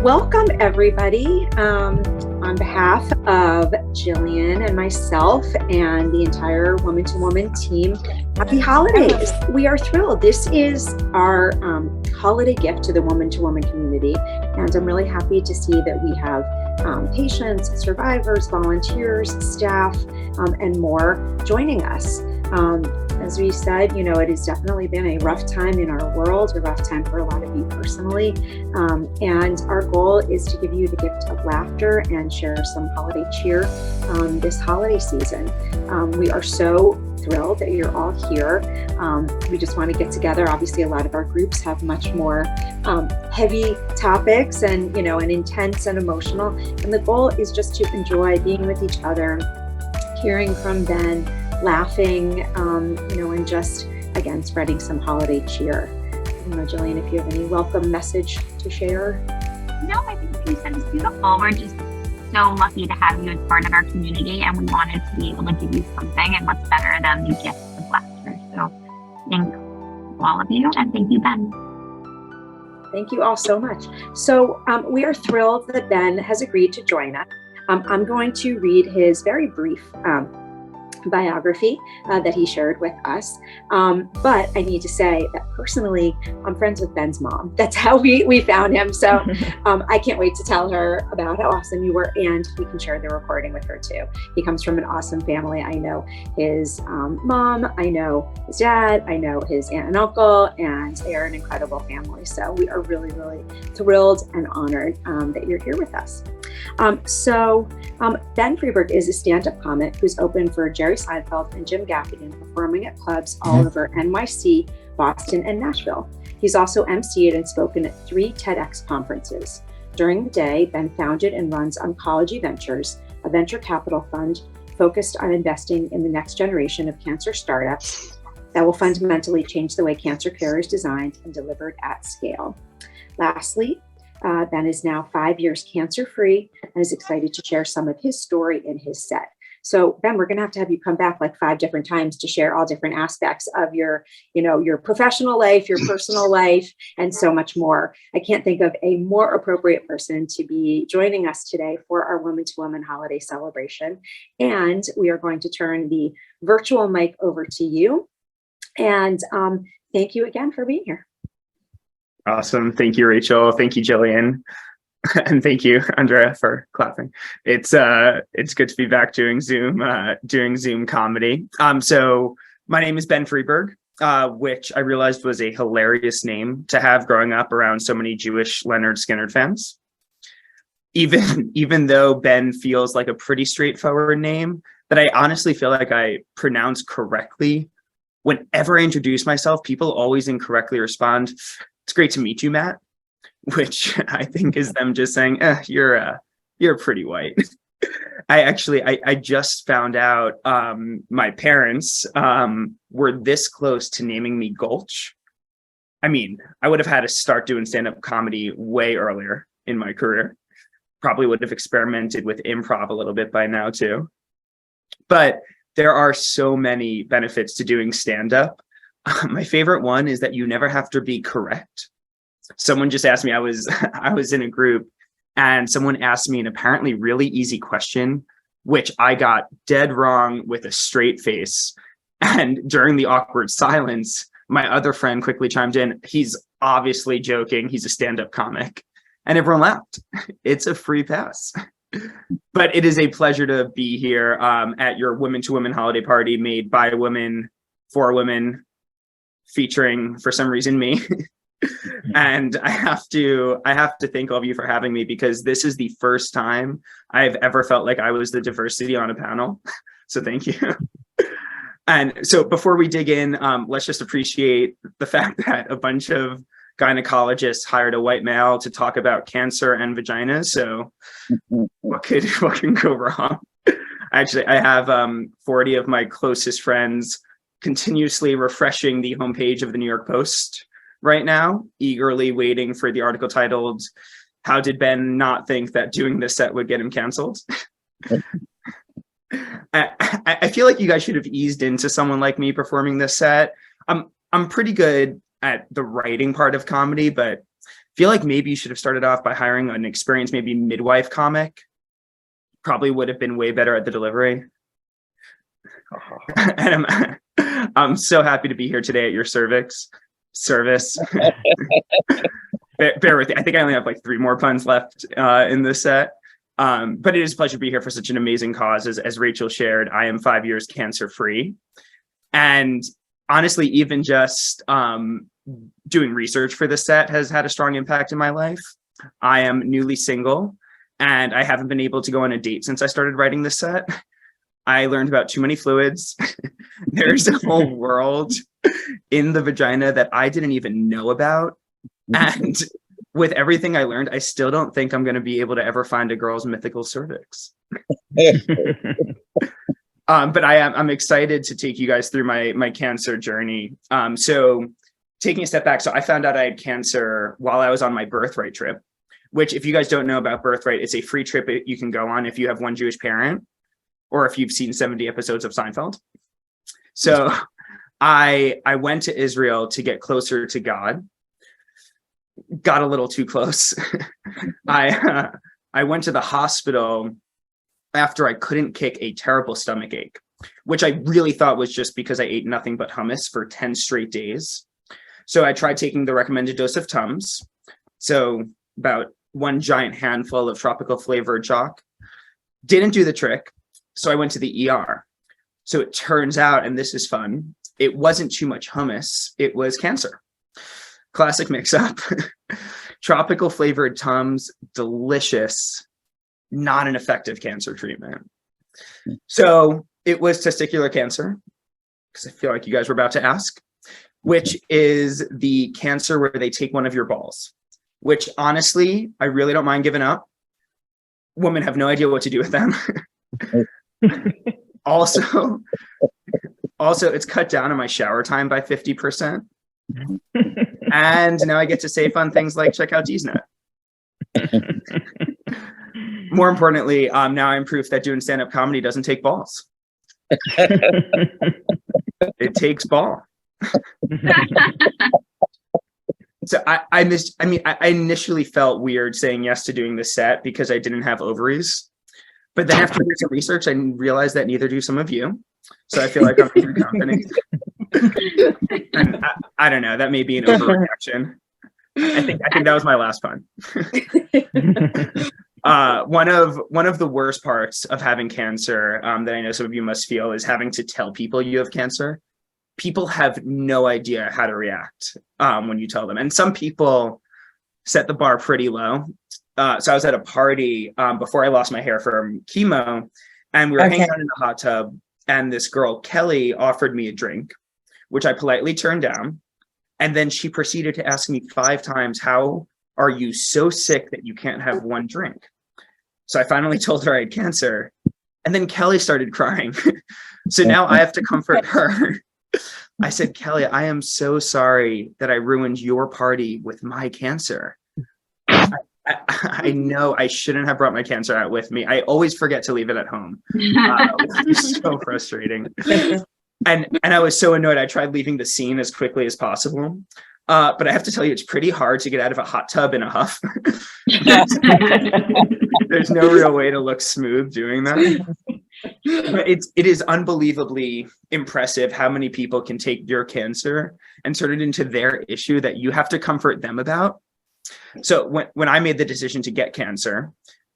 Welcome, everybody. On behalf of Jillian and myself and the entire Woman to Woman team, happy holidays. We are thrilled. This is our holiday gift to the Woman to Woman community. And I'm really happy to see that we have patients, survivors, volunteers, staff, and more joining us. As we said, it has definitely been a rough time in our world, a rough time for a lot of you personally. And our goal is to give you the gift of laughter and share some holiday cheer this holiday season. We are so thrilled that you're all here. We just want to get together. Obviously, a lot of our groups have much more heavy topics and, and intense and emotional. And the goal is just to enjoy being with each other, hearing from Ben, laughing, and just, again, spreading some holiday cheer. Jillian, if you have any welcome message to share. No, I think what you said is beautiful. We're just so lucky to have you as part of our community, and we wanted to be able to give you something, and what's better than the gift of laughter. So thank all of you, and thank you, Ben. Thank you all so much. So we are thrilled that Ben has agreed to join us. I'm going to read his very brief biography that he shared with us. But I need to say that personally, I'm friends with Ben's mom. That's how we found him. So I can't wait to tell her about how awesome you were, and we can share the recording with her too. He comes from an awesome family. I know his mom, I know his dad, I know his aunt and uncle, and they are an incredible family. So we are really, really thrilled and honored that you're here with us. Ben Freeberg is a stand-up comic who's open for Jerry Seinfeld and Jim Gaffigan, performing at clubs all over NYC, Boston, and Nashville. He's also emceed and spoken at 3 TEDx conferences. During the day, Ben founded and runs Oncology Ventures, a venture capital fund focused on investing in the next generation of cancer startups that will fundamentally change the way cancer care is designed and delivered at scale. Lastly, Ben is now 5 years cancer-free and is excited to share some of his story in his set. So Ben, we're going to have you come back like 5 different times to share all different aspects of your professional life, your personal life, and so much more. I can't think of a more appropriate person to be joining us today for our Woman to Woman holiday celebration. And we are going to turn the virtual mic over to you. And thank you again for being here. Awesome. Thank you, Rachel. Thank you, Jillian. And thank you, Andrea, for clapping. It's good to be back doing Zoom comedy. So my name is Ben Freeberg, which I realized was a hilarious name to have growing up around so many Jewish Leonard Skinner fans. Even though Ben feels like a pretty straightforward name that I honestly feel like I pronounce correctly. Whenever I introduce myself, people always incorrectly respond, "It's great to meet you, Matt," which I think is them just saying, you're pretty white. I just found out my parents were this close to naming me Gulch. I mean, I would have had to start doing stand-up comedy way earlier in my career. Probably would have experimented with improv a little bit by now too. But there are so many benefits to doing stand-up. My favorite one is that you never have to be correct. Someone just asked me, I was in a group and someone asked me an apparently really easy question, which I got dead wrong with a straight face. And during the awkward silence, my other friend quickly chimed in, "He's obviously joking. He's a stand-up comic." And everyone laughed. It's a free pass. But it is a pleasure to be here at your Women to Women holiday party made by women for women, featuring, for some reason, me. And I have to thank all of you for having me, because this is the first time I've ever felt like I was the diversity on a panel. So thank you. And so before we dig in, let's just appreciate the fact that a bunch of gynecologists hired a white male to talk about cancer and vaginas. So what can go wrong? Actually, I have 40 of my closest friends continuously refreshing the homepage of the New York Post right now, eagerly waiting for the article titled, "How did Ben not think that doing this set would get him canceled?" I feel like you guys should have eased into someone like me performing this set. I'm pretty good at the writing part of comedy, but feel like maybe you should have started off by hiring an experienced, maybe midwife comic. Probably would have been way better at the delivery. And I'm so happy to be here today at your service. Bear with me. I think I only have like 3 more puns left in this set. But it is a pleasure to be here for such an amazing cause. As Rachel shared, I am 5 years cancer-free. And honestly, even just doing research for this set has had a strong impact in my life. I am newly single, and I haven't been able to go on a date since I started writing this set. I learned about too many fluids. There's a whole world in the vagina that I didn't even know about. And with everything I learned, I still don't think I'm going to be able to ever find a girl's mythical cervix. But I'm excited to take you guys through my cancer journey. So taking a step back, so I found out I had cancer while I was on my birthright trip, which, if you guys don't know about birthright, it's a free trip you can go on if you have one Jewish parent or if you've seen 70 episodes of Seinfeld. So I went to Israel to get closer to God. Got a little too close. I went to the hospital after I couldn't kick a terrible stomach ache, which I really thought was just because I ate nothing but hummus for 10 straight days. So I tried taking the recommended dose of Tums. So about 1 giant handful of tropical flavored chalk. Didn't do the trick. So I went to the ER. So it turns out, and this is fun, it wasn't too much hummus, it was cancer. Classic mix-up. Tropical flavored Tums, delicious, not an effective cancer treatment. So it was testicular cancer, because I feel like you guys were about to ask, which is the cancer where they take one of your balls, which honestly, I really don't mind giving up. Women have no idea what to do with them. Also, it's cut down on my shower time by 50%. And now I get to say fun things like check out DSNet. More importantly, now I'm proof that doing stand-up comedy doesn't take balls. It takes ball. So I initially felt weird saying yes to doing this set because I didn't have ovaries. But then after doing some research, I realized that neither do some of you. So I feel like I'm very confident. And I don't know, that may be an overreaction. I think that was my last pun. One of the worst parts of having cancer that I know some of you must feel is having to tell people you have cancer. People have no idea how to react when you tell them. And some people set the bar pretty low. So I was at a party before I lost my hair from chemo, and we were hanging out in the hot tub, and this girl, Kelly, offered me a drink, which I politely turned down. And then she proceeded to ask me 5 times, how are you so sick that you can't have one drink? So I finally told her I had cancer. And then Kelly started crying. So now I have to comfort her. I said, Kelly, I am so sorry that I ruined your party with my cancer. I know I shouldn't have brought my cancer out with me. I always forget to leave it at home. It's so frustrating. And I was so annoyed. I tried leaving the scene as quickly as possible. But I have to tell you, it's pretty hard to get out of a hot tub in a huff. There's no real way to look smooth doing that. It is unbelievably impressive how many people can take your cancer and turn it into their issue that you have to comfort them about. So when I made the decision to get cancer,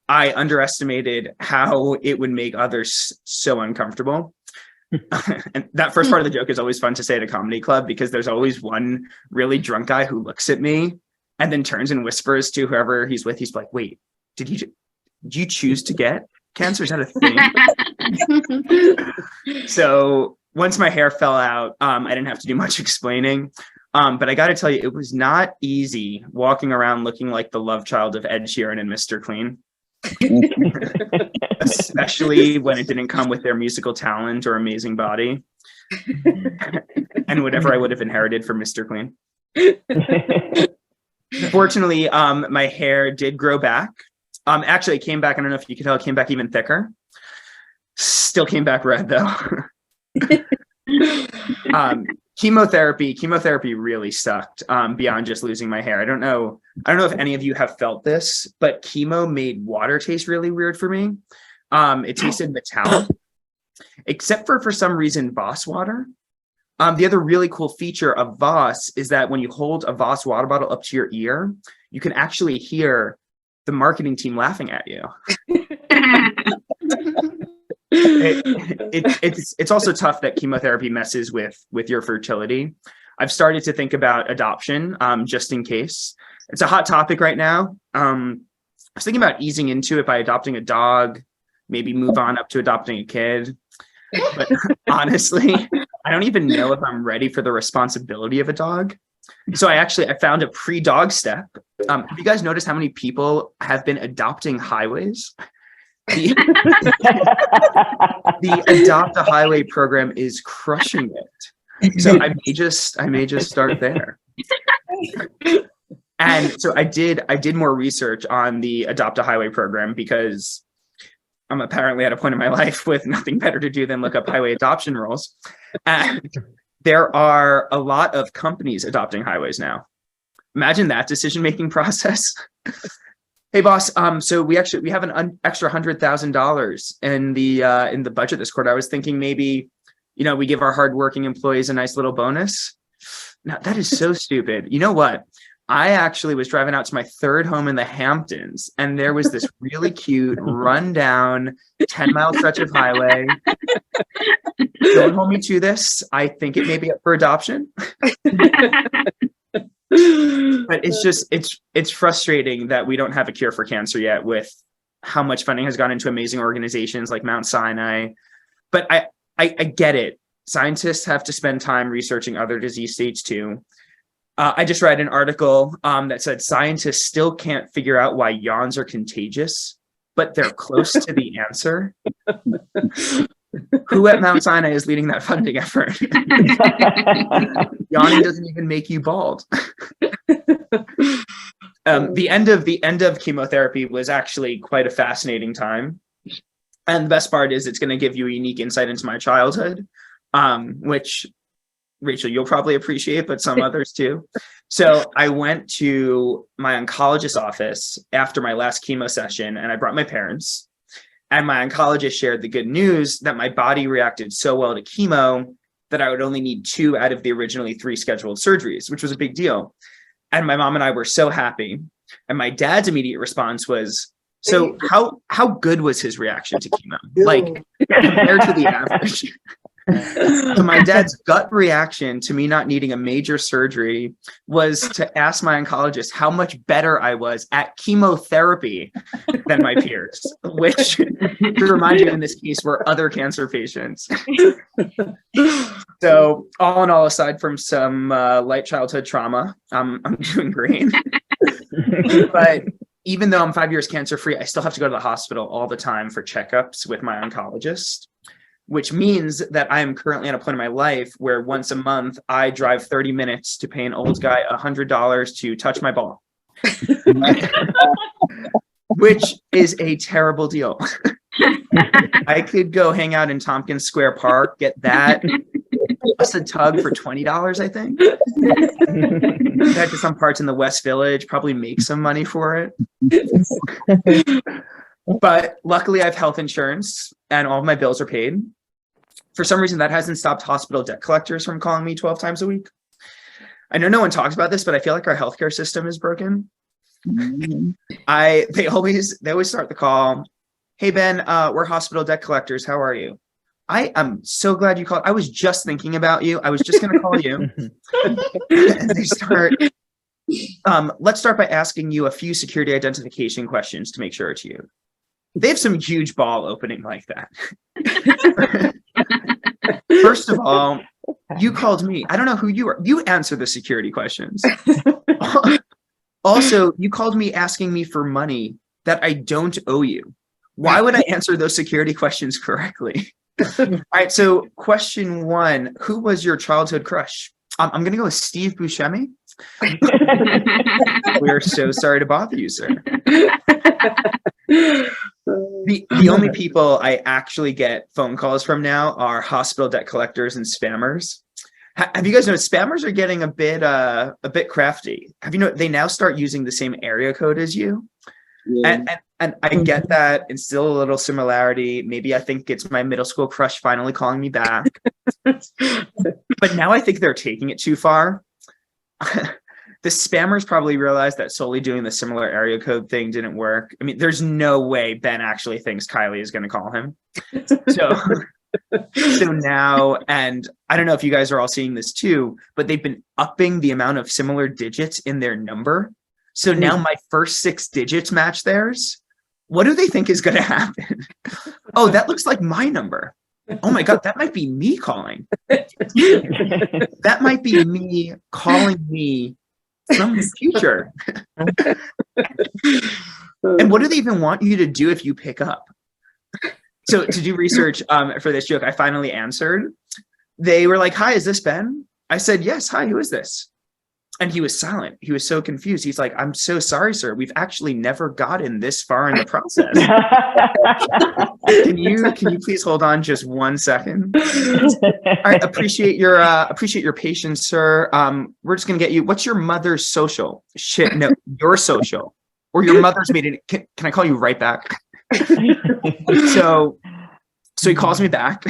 I underestimated how it would make others so uncomfortable. And that first part of the joke is always fun to say at a comedy club, because there's always one really drunk guy who looks at me and then turns and whispers to whoever he's with. He's like, wait, did you choose to get cancer? Is that a thing? So once my hair fell out, I didn't have to do much explaining. But I got to tell you, it was not easy walking around looking like the love child of Ed Sheeran and Mr. Clean. Especially when it didn't come with their musical talent or amazing body and whatever I would have inherited from Mr. Clean. Fortunately, my hair did grow back. Actually, it came back. I don't know if you could tell, it came back even thicker. Still came back red though. Chemotherapy really sucked, beyond just losing my hair. I don't know if any of you have felt this, but chemo made water taste really weird for me. It tasted metallic, except for some reason, Voss water. The other really cool feature of Voss is that when you hold a Voss water bottle up to your ear, you can actually hear the marketing team laughing at you. It's also tough that chemotherapy messes with your fertility. I've started to think about adoption, just in case. It's a hot topic right now. I was thinking about easing into it by adopting a dog, maybe move on up to adopting a kid. But honestly, I don't even know if I'm ready for the responsibility of a dog. So I found a pre-dog step. Have you guys noticed how many people have been adopting highways? The Adopt a Highway program is crushing it. So I may just start there. And so I did more research on the Adopt a Highway program because I'm apparently at a point in my life with nothing better to do than look up highway adoption rules. And there are a lot of companies adopting highways now. Imagine that decision-making process. Hey boss, so we have an extra $100,000 in the budget this quarter. I was thinking maybe, we give our hardworking employees a nice little bonus. Now that is so stupid. You know what? I actually was driving out to my third home in the Hamptons, and there was this really cute, rundown 10-mile stretch of highway. Don't hold me to this. I think it may be up for adoption. But it's frustrating that we don't have a cure for cancer yet with how much funding has gone into amazing organizations like Mount Sinai. But I get it. Scientists have to spend time researching other disease states too. I just read an article that said scientists still can't figure out why yawns are contagious, but they're close to the answer. Who at Mount Sinai is leading that funding effort? Yawning doesn't even make you bald. The end of chemotherapy was actually quite a fascinating time. And the best part is it's going to give you a unique insight into my childhood, which Rachel, you'll probably appreciate, but some others too. So I went to my oncologist's office after my last chemo session, and I brought my parents. And my oncologist shared the good news that my body reacted so well to chemo that I would only need 2 out of the originally 3 scheduled surgeries, which was a big deal. And my mom and I were so happy. And my dad's immediate response was, so how good was his reaction to chemo? Like compared to the average? So my dad's gut reaction to me not needing a major surgery was to ask my oncologist how much better I was at chemotherapy than my peers, which, to remind you, in this case, were other cancer patients. So all in all, aside from some light childhood trauma, I'm doing great. But even though I'm 5 years cancer-free, I still have to go to the hospital all the time for checkups with my oncologist, which means that I am currently at a point in my life where once a month I drive 30 minutes to pay an old guy $100 to touch my ball, which is a terrible deal. I could go hang out in Tompkins Square Park, get that plus a tug for $20, I think. Back to some parts in the West Village, probably make some money for it. But luckily I have health insurance and all of my bills are paid. For some reason, that hasn't stopped hospital debt collectors from calling me 12 times a week. I know no one talks about this, but I feel like our healthcare system is broken. They always start the call. Hey, Ben, we're hospital debt collectors. How are you? I am so glad you called. I was just thinking about you. I was just going to call you. And they start, let's start by asking you a few security identification questions to make sure it's you. They have some huge ball opening like that. First of all, you called me. I don't know who you are. You answer the security questions. Also, you called me asking me for money that I don't owe you. Why would I answer those security questions correctly? All right, so question 1, who was your childhood crush? I'm going to go with Steve Buscemi. We are so sorry to bother you, sir. The The only people I actually get phone calls from now are hospital debt collectors and spammers. Have you guys noticed spammers are getting a bit crafty? Have you know they now start using the same area code as you? Yeah. And I get that, and still a little similarity. Maybe I think it's my middle school crush finally calling me back. But now I think they're taking it too far. The spammers probably realized that solely doing the similar area code thing didn't work. I mean, there's no way Ben actually thinks Kylie is going to call him. So now, and I don't know if you guys are all seeing this too, but they've been upping the amount of similar digits in their number. So now my first 6 digits match theirs. What do they think is going to happen? Oh, that looks like my number. Oh my God, that might be me calling. That might be me calling me from the future. And what do they even want you to do if you pick up? So to do research for this joke, I finally answered. They were like, "Hi, is this Ben?" I said, "Yes, hi, who is this?" And he was silent. He was so confused. He's like, "I'm so sorry, sir. We've actually never gotten this far in the process. Can you please hold on just 1 second?" All right, appreciate your patience, sir. We're just gonna get you. What's your mother's social? Shit, no, your social. Or your mother's made it. Can I call you right back? So he calls me back.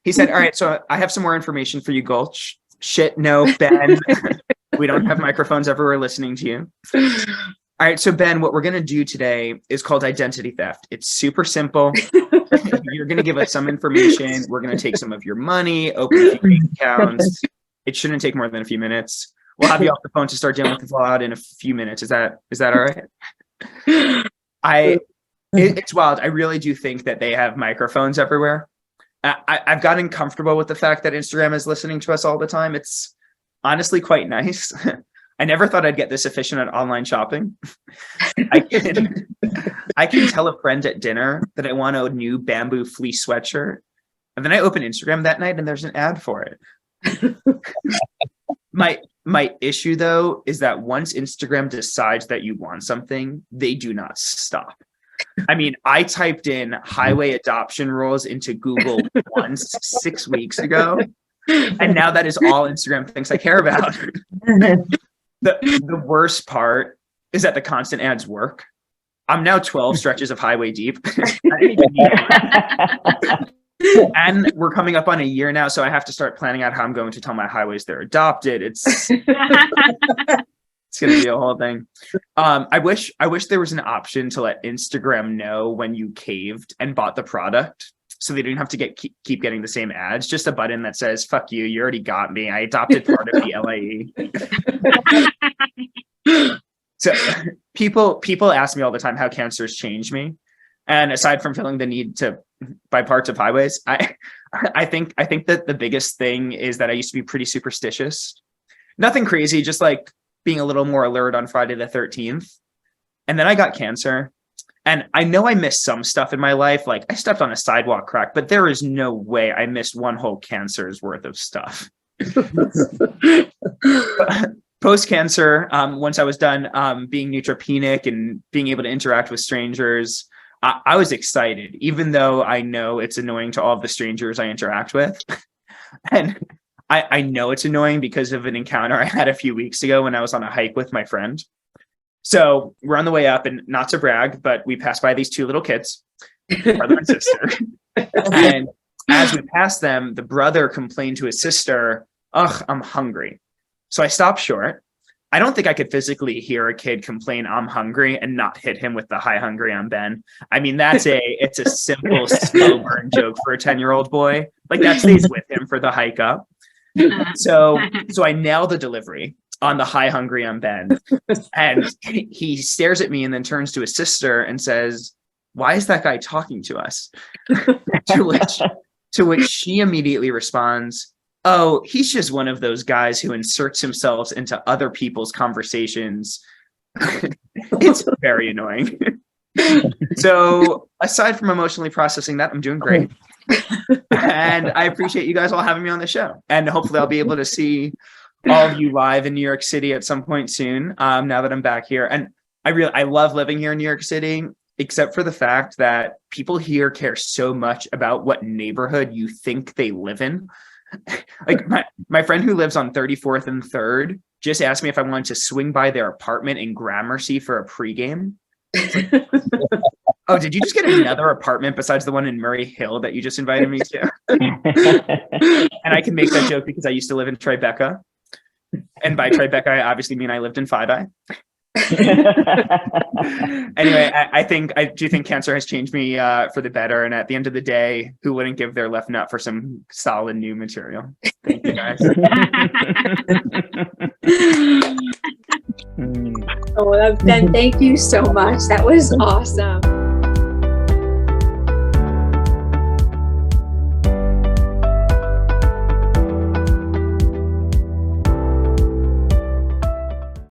He said, "All right, so I have some more information for you, Gulch." Shit, no, Ben. We don't have microphones everywhere listening to you. All right, so Ben, what we're going to do today is called identity theft. It's super simple. You're going to give us some information. We're going to take some of your money, open a few bank accounts. It shouldn't take more than a few minutes. We'll have you off the phone to start dealing with the fraud in a few minutes. Is that all right? It's wild. I really do think that they have microphones everywhere. I've gotten comfortable with the fact that Instagram is listening to us all the time. It's honestly quite nice. I never thought I'd get this efficient at online shopping. I can tell a friend at dinner that I want a new bamboo fleece sweatshirt, and then I open Instagram that night and there's an ad for it. My issue though is that once Instagram decides that you want something, they do not stop. I mean, I typed in highway adoption rules into Google once 6 weeks ago, and now that is all Instagram thinks I care about. The worst part is that the constant ads work. I'm now 12 stretches of highway deep. I didn't even need it. And we're coming up on a year now, so I have to start planning out how I'm going to tell my highways they're adopted. It's going to be a whole thing. I wish there was an option to let Instagram know when you caved and bought the product, so they didn't have to keep getting the same ads. Just a button that says, "Fuck you, you already got me. I adopted part of the LAE." So people ask me all the time how cancer's changed me. And aside from feeling the need to buy parts of highways, I think that the biggest thing is that I used to be pretty superstitious. Nothing crazy, just like being a little more alert on Friday the 13th. And then I got cancer. And I know I missed some stuff in my life. Like I stepped on a sidewalk crack, but there is no way I missed one whole cancer's worth of stuff. Post-cancer, once I was done being neutropenic and being able to interact with strangers, I was excited, even though I know it's annoying to all of the strangers I interact with. And I know it's annoying because of an encounter I had a few weeks ago when I was on a hike with my friend. So we're on the way up, and not to brag, but we passed by these 2 little kids, brother and sister. And as we passed them, the brother complained to his sister, "Ugh, I'm hungry." So I stopped short. I don't think I could physically hear a kid complain, "I'm hungry," and not hit him with the "Hi, hungry, I'm Ben." I mean, it's a simple slow burn joke for a 10-year-old boy. Like that stays with him for the hike up. So I nail the delivery on the "Hi, hungry, I'm Ben." And he stares at me and then turns to his sister and says, "Why is that guy talking to us?" to which she immediately responds, "Oh, he's just one of those guys who inserts himself into other people's conversations." It's very annoying. So aside from emotionally processing that, I'm doing great. And I appreciate you guys all having me on the show. And hopefully I'll be able to see all of you live in New York City at some point soon, now that I'm back here. And I love living here in New York City. except for the fact that people here care so much about what neighborhood you think they live in. Like my friend who lives on 34th and 3rd just asked me if I wanted to swing by their apartment in Gramercy for a pregame. Oh, did you just get another apartment besides the one in Murray Hill that you just invited me to? And I can make that joke because I used to live in Tribeca. And by Tribeca, I obviously mean I lived in Five-Eye. Anyway, I do think cancer has changed me for the better. And at the end of the day, who wouldn't give their left nut for some solid new material? Thank you, guys. Oh, Ben, thank you so much. That was awesome.